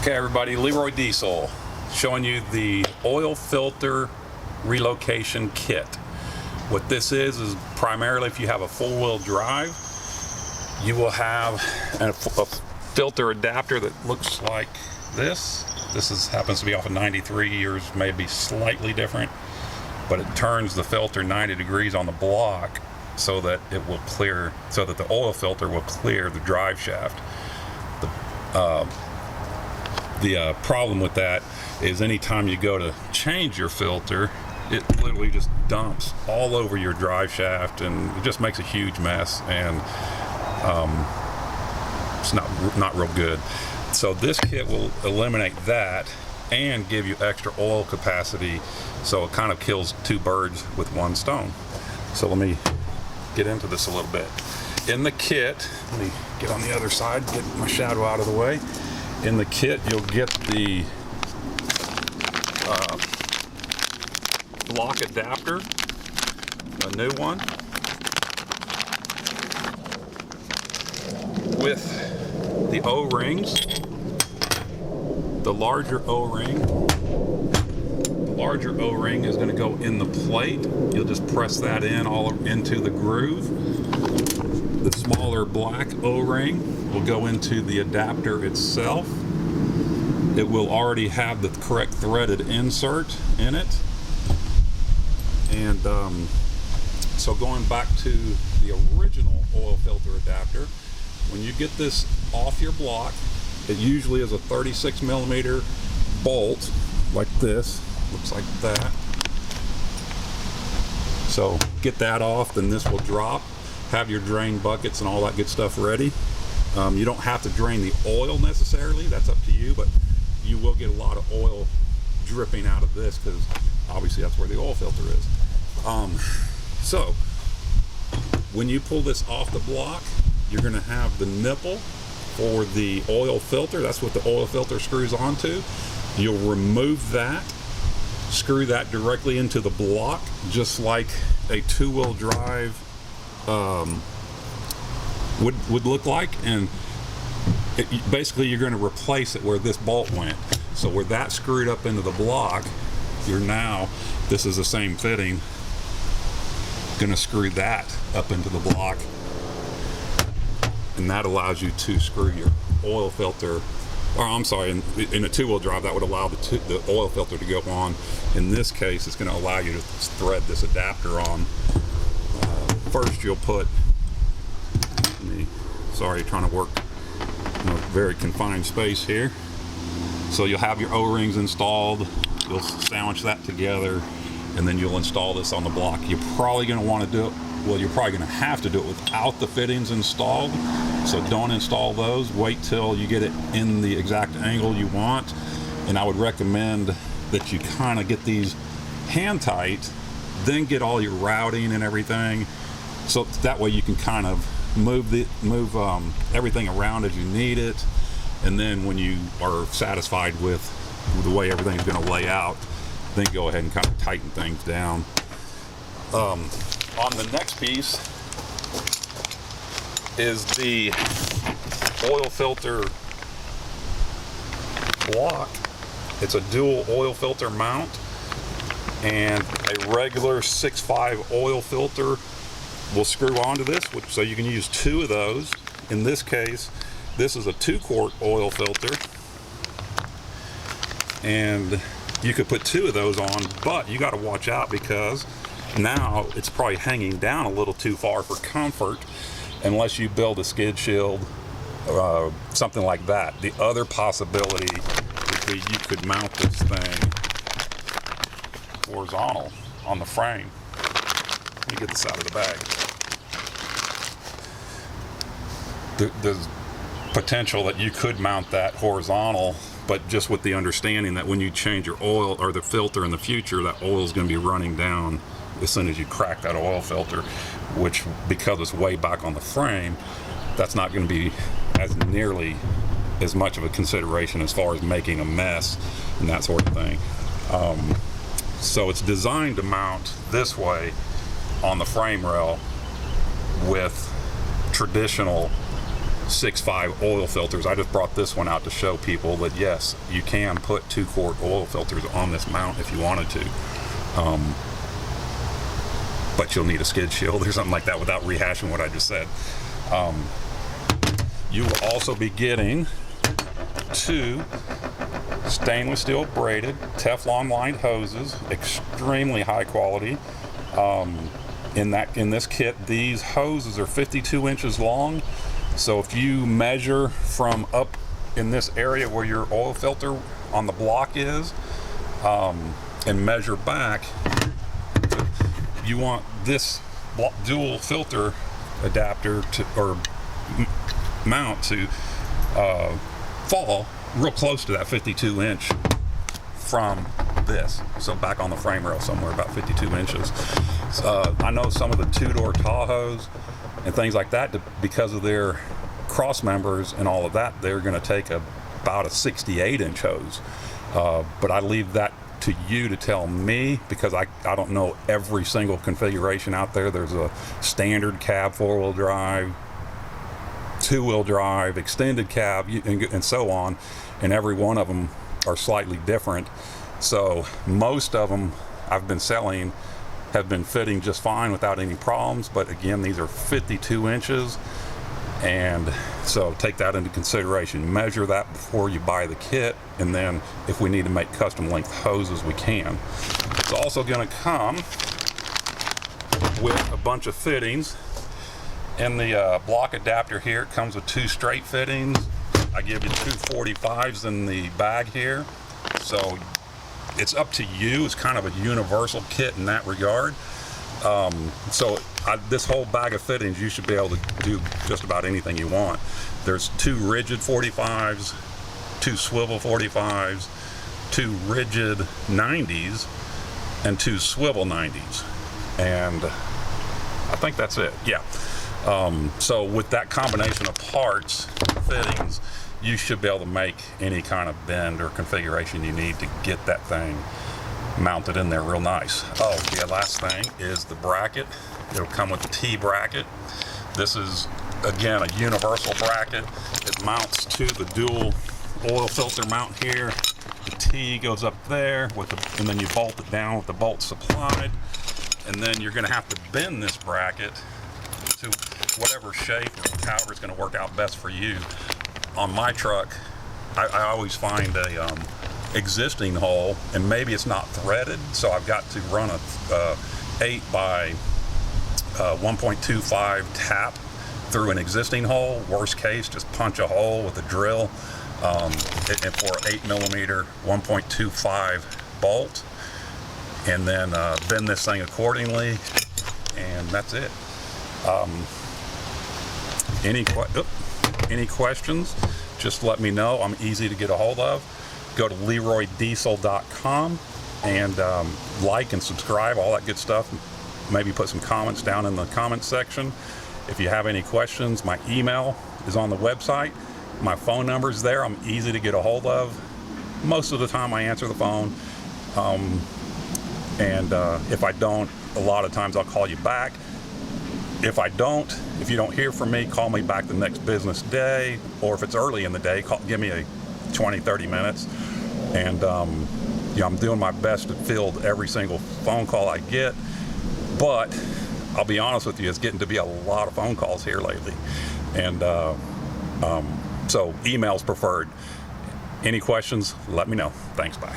Okay everybody, Leroy Diesel showing you the oil filter relocation kit. What this is primarily if you have a four-wheel drive, you will have a filter adapter that looks like this. This happens to be off of 93 years, maybe slightly different, but it turns the filter 90 degrees on the block so that it will clear, so that the oil filter will clear the drive shaft. The problem with that is anytime you go to change your filter, it literally just dumps all over your drive shaft and it just makes a huge mess, and it's not real good. So this kit will eliminate that and give you extra oil capacity, so it kind of kills two birds with one stone. So let me get into this a little bit. In the kit, let me get on the other side, get my shadow out of the way. In the kit, you'll get the block adapter, a new one, with the O-rings, the larger O-ring. The larger O-ring is going to go in the plate. You'll just press that in all into the groove. The smaller black O-ring will go into the adapter itself. It will already have the correct threaded insert in it. And so going back to the original oil filter adapter, when you get this off your block, it usually is a 36 millimeter bolt like this, looks like that. So get that off, then this will drop. Have your drain buckets and all that good stuff ready. You don't have to drain the oil necessarily, that's up to you, but you will get a lot of oil dripping out of this because obviously that's where the oil filter is. So when you pull this off the block, you're going to have the nipple for the oil filter. That's what the oil filter screws onto. You'll remove that, screw that directly into the block, just like a two-wheel drive would look like, and basically you're going to replace it where this bolt went. So where that screwed up into the block, this is the same fitting, going to screw that up into the block, and that allows you to screw your oil filter, or I'm sorry, in a two-wheel drive that would allow the oil filter to go on. In this case, it's going to allow you to thread this adapter on. First you'll put, trying to work in a very confined space here. So you'll have your O-rings installed, you'll sandwich that together, and then you'll install this on the block. You're probably going to want to do it, well, you're probably going to have to do it without the fittings installed. So don't install those, wait till you get it in the exact angle you want. And I would recommend that you kind of get these hand tight, then get all your routing and everything, so that way you can kind of move everything around as you need it. And then when you are satisfied with the way everything's going to lay out, then go ahead and kind of tighten things down. On the next piece is the oil filter block. It's a dual oil filter mount, and a regular 6.5 oil filter will screw onto this, so you can use two of those. In this case, this is a 2-quart oil filter, and you could put two of those on, but you got to watch out because now it's probably hanging down a little too far for comfort unless you build a skid shield or something like that. The other possibility would be you could mount this thing horizontal on the frame. Let me get this out of the bag. There's potential that you could mount that horizontal, but just with the understanding that when you change your oil or the filter in the future, that oil is going to be running down as soon as you crack that oil filter, which, because it's way back on the frame, that's not going to be as nearly as much of a consideration as far as making a mess and that sort of thing. So it's designed to mount this way on the frame rail with traditional 6.5 oil filters. I just brought this one out to show people that yes, you can put 2-quart oil filters on this mount if you wanted to. But you'll need a skid shield or something like that without rehashing what I just said. You will also be getting 2 stainless steel braided Teflon lined hoses, extremely high quality. In this kit, these hoses are 52 inches long. So if you measure from up in this area where your oil filter on the block is, and measure back, you want this dual filter adapter to, or mount to fall real close to that 52 inch from this. So back on the frame rail somewhere about 52 inches. I know some of the 2-door Tahoes and things like that, because of their cross members and all of that, they're going to take about a 68 inch hose. But I leave that to you to tell me, because I don't know every single configuration out there. There's a standard cab 4-wheel drive, 2-wheel drive, extended cab, and so on, and every one of them are slightly different. So most of them I've been selling have been fitting just fine without any problems, but again, these are 52 inches, and so take that into consideration. Measure that before you buy the kit, and then if we need to make custom length hoses, we can. It's also going to come with a bunch of fittings. In the block adapter here, it comes with 2 straight fittings. I give you 2 45s in the bag here, so it's up to you. It's kind of a universal kit in that regard. This whole bag of fittings, you should be able to do just about anything you want. There's 2 rigid 45s, 2 swivel 45s, 2 rigid 90s, and 2 swivel 90s. And I think that's it, yeah. So with that combination of parts, fittings, you should be able to make any kind of bend or configuration you need to get that thing mounted in there real nice. Oh, the last thing is the bracket. It'll come with the T bracket. This is, again, a universal bracket. It mounts to the dual oil filter mount here. The T goes up there, and then you bolt it down with the bolt supplied. And then you're going to have to bend this bracket to whatever shape or however it's going to work out best for you. On my truck, I always find a existing hole, and maybe it's not threaded, so I've got to run a 8 by 1.25 tap through an existing hole. Worst case, just punch a hole with a drill, and for 8mm 1.25 bolt, and then bend this thing accordingly, and that's it. Any questions, just let me know. I'm easy to get a hold of. Go to LeroyDiesel.com and like and subscribe, all that good stuff. Maybe put some comments down in the comments section. If you have any questions, my email is on the website. My phone number is there. I'm easy to get a hold of. Most of the time I answer the phone. If I don't, a lot of times I'll call you back. If you don't hear from me, call me back the next business day, or if it's early in the day, give me a 20-30 minutes. And I'm doing my best to field every single phone call I get, but I'll be honest with you, it's getting to be a lot of phone calls here lately, and so email's preferred. Any questions, let me know. Thanks, bye.